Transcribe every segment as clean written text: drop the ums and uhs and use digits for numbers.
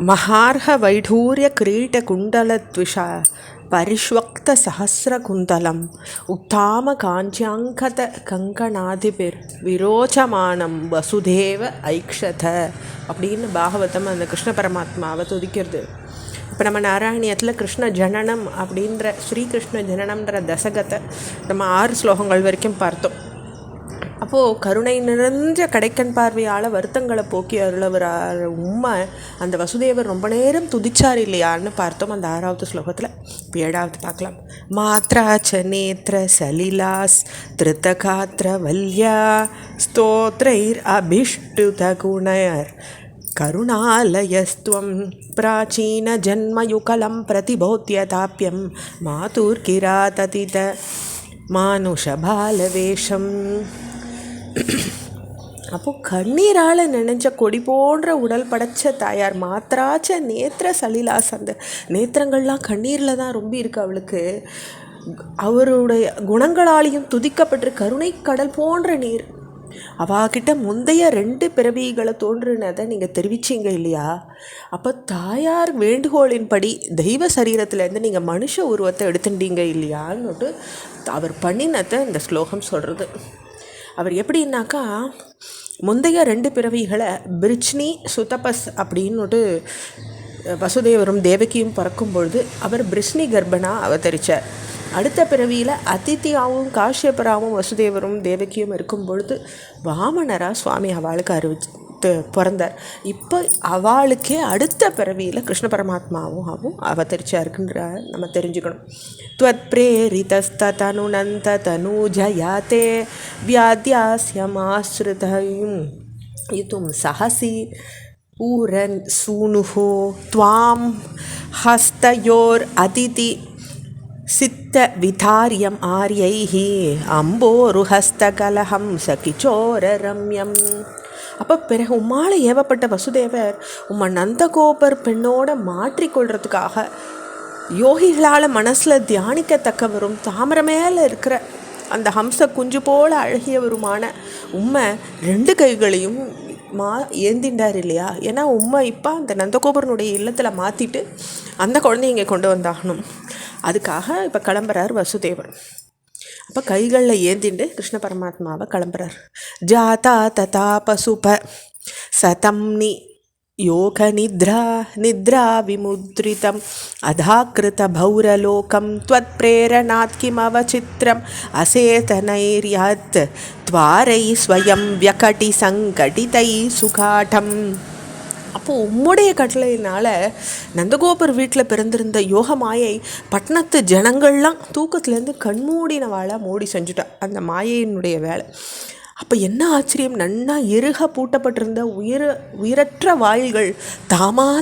மகார்ஹ வைடூரிய கிரீட குண்டலத்விஷ பரிஷ்வக்த சஹசிரகுந்தலம் உத்தாம காஞ்சியாங்கத கங்கணாதிபிர் விரோச்சமானம் வசுதேவ ஐக்ஷத அப்படின்னு பாகவதம் அந்த கிருஷ்ண பரமாத்மாவை துதிக்கிறது. இப்போ நம்ம நாராயணியத்தில் கிருஷ்ண ஜனனம் அப்படின்ற ஸ்ரீகிருஷ்ண ஜனனம்ன்ற தசகத்தை நம்ம 6 ஸ்லோகங்கள் வரைக்கும் பார்த்தோம். அப்போது கருணை நிறைஞ்ச கடைக்கண் பார்வையால் வருத்தங்களை போக்கி அருளவரார் உண்மை அந்த வசுதேவர் ரொம்ப நேரம் துதிச்சார் இல்லையான்னு பார்த்தோம் அந்த 6வது ஸ்லோகத்தில். இப்போ 7வது பார்க்கலாம். மாத்ராச்ச நேத்திர சலிலாஸ் திருத்தகாத்திர வல்யா ஸ்தோத்ரைர் அபிஷ்டுத குணயர் கருணாலயஸ்துவம் பிராச்சீன ஜன்மயுகலம் பிரதிபோத்தியதாப்யம் மாதுர்கிராததித மானுஷபாலவேஷம். அப்போது கண்ணீரால் நினைஞ்ச கொடி போன்ற உடல் படைச்ச தாயார் மாத்திராச்ச நேத்திர சலிலாஸ், அந்த நேத்திரங்கள்லாம் கண்ணீரில் தான் ரொம்ப இருக்குது அவளுக்கு. அவருடைய குணங்களாலேயும் துதிக்கப்பட்டு கருணை கடல் போன்ற நீர். அவாகிட்ட முந்தைய 2 பிறவிகளை தோன்றினதை நீங்கள் தெரிவிச்சிங்க இல்லையா? அப்போ தாயார் வேண்டுகோளின்படி தெய்வ சரீரத்துலேருந்து நீங்கள் மனுஷ உருவத்தை எடுத்துட்டீங்க இல்லையான்னுட்டு அவர் பண்ணினத்தை இந்த ஸ்லோகம் சொல்கிறது. அவர் எப்படின்னாக்கா முந்தைய 2 பிறவிகளை பிரிச்னி சுதபஸ் அப்படின்னுட்டு வசுதேவரும் தேவகியும் பறக்கும்பொழுது அவர் பிரிஷ்னி கர்ப்பனா அவதரித்தார். அடுத்த பிறவியில் அதித்தியாவும் காஷ்யபராவும் வசுதேவரும் தேவகியும் இருக்கும் பொழுது வாமனராக சுவாமி அவளுக்கு பிறந்தார். இப்போ அவளுக்கே அடுத்த பிறவியில் கிருஷ்ண பரமாத்மாவும் அவதரிச்சா இருக்குன்ற நம்ம தெரிஞ்சுக்கணும். துவத் பிரேரிதஸ்தனுநந்த தனூஜயாத்தே வியாத்யாஸ்யமாஸ்ருதயும் இதும் சஹசி பூரன் சூனுஹோ துவாம் ஹஸ்தயோர் அதிதி சித்த விதாரியம் ஆரியைஹி அம்போருஹஸ்தகலஹம் சகிச்சோர ரம்யம். அப்போ பிறகு உம்மால் ஏவப்பட்ட வசுதேவர் உம்மை நந்தகோபர் பெண்ணோட மாற்றிக்கொள்றதுக்காக யோகிகளால் மனசில் தியானிக்கத்தக்கவரும் தாமரை மேலே இருக்கிற அந்த ஹம்ச குஞ்சு போல அழகியவருமான உம்மை 2 கைகளையும் ஏந்திண்டார் இல்லையா? ஏன்னா உம்மை இப்போ அந்த நந்தகோபரனுடைய இல்லத்தில் மாற்றிட்டு அந்த குழந்தைய இங்கே கொண்டு வந்தாகணும். அதுக்காக இப்போ கிளம்புறார் வசுதேவர். அப்போ கைகளில் ஏந்திண்டு கிருஷ்ண பரமாத்மாவை கிளம்புறார். ஜாதா ததா பசுப சதம்னி யோக நித்ரா விமுத்ரிதம் அதாக்கிருத பௌரலோகம் த்வத் பிரேரணாத் கிமவசித்ரம் அசேதனைர்யாத் துவாரை ஸ்வயம் வியகடி சங்கடிதை சுகாட்டம். அப்போது உம்முடைய கட்டளையினால் நந்தகோபர் வீட்டில் பிறந்திருந்த யோகமாயை பட்டணத்து ஜனங்கள்லாம் தூக்கத்துலேருந்து கண்மூடினவாளாக மூடி செஞ்சுட்டா. அந்த மாயையினுடைய வேலை. அப்போ என்ன ஆச்சரியம், நன்னா இறுக பூட்டப்பட்டிருந்த உயிரற்ற வாயில்கள் தாமாக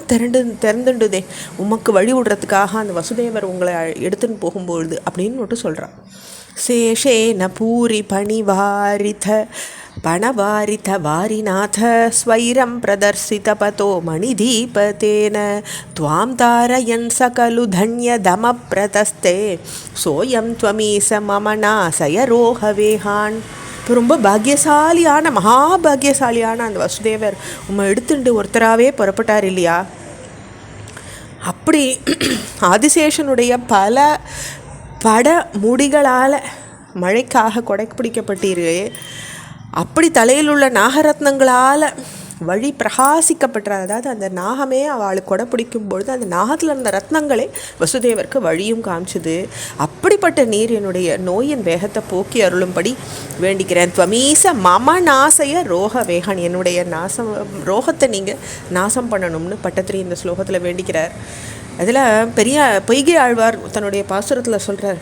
திறந்துண்டுதே உமக்கு வழி விடுறதுக்காக அந்த வசுதேவர் உங்களை எடுத்துன்னு போகும்பொழுது அப்படின்னு மட்டும் சொல்கிறான். சேஷேன பூரி பணிவாரித பணவாரித வாரிநாத ஸ்வைரம் பிரதர்சித பதோ மணிதீபதேன துவாம் தாரயன் சகலு தன்ய தம பிரதஸ்தே சோயம் துவமீச மமநாசய ரோஹவேஹான். இப்போ ரொம்ப பாக்யசாலியான மகாபாகியசாலியான அந்த வசுதேவர் உம்மை எடுத்துட்டு ஒருத்தராகவே புறப்பட்டார் இல்லையா? அப்படி ஆதிசேஷனுடைய பல பட முடிகளால் மழைக்காக கொடை பிடிக்கப்பட்டீரே, அப்படி தலையில் உள்ள நாகரத்னங்களால் வழி பிரகாசிக்கப்பட்டார். அதாவது அந்த நாகமே அவளுக்கு கொடை பிடிக்கும் பொழுது அந்த நாகத்தில் இருந்த ரத்னங்களே வசுதேவருக்கு வழியும் காமிச்சுது. அப்படிப்பட்ட நீர் என்னுடைய நோயின் வேகத்தை போக்கி அருளும்படி வேண்டிக்கிறேன். துவமீச மம நாசைய ரோக வேகன், என்னுடைய ரோகத்தை நீங்கள் நாசம் பண்ணணும்னு பட்டத்திரி இந்த ஸ்லோகத்தில் வேண்டிக்கிறார். அதில் பெரிய பொய்கை ஆழ்வார் தன்னுடைய பாசுரத்தில் சொல்கிறார்.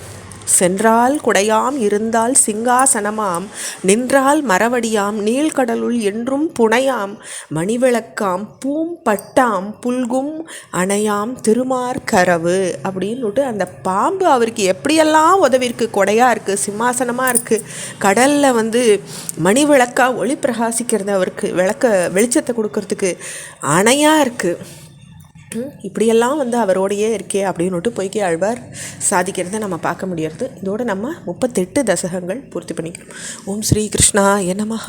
சென்றால் குடையாம் இருந்தால் சிங்காசனமாம் நின்றால் மரவடியாம் நீள்கடலுள் என்றும் புனையாம் மணிவிளக்காம் பூம்பட்டாம் புல்கும் அணையாம் திருமார்கரவு அப்படின்னுட்டு அந்த பாம்பு அவருக்கு எப்படியெல்லாம் உதவிருக்கு, கொடையாக இருக்குது, சிம்மாசனமாக இருக்குது, கடலில் மணிவிளக்காக ஒளி பிரகாசிக்கிறது, அவருக்கு வெளிச்சத்தை கொடுக்கறதுக்கு அணையாக இருக்குது. இப்படியெல்லாம் அவரோடையே இருக்கே அப்படின்னுட்டு பொய்கை ஆழ்வார் சாதிக்கிறத நம்ம பார்க்க முடியறது. இதோடு நம்ம 38 தசகங்கள் பூர்த்தி பண்ணிக்கிறோம். ஓம் ஸ்ரீ கிருஷ்ணாய நமஹ.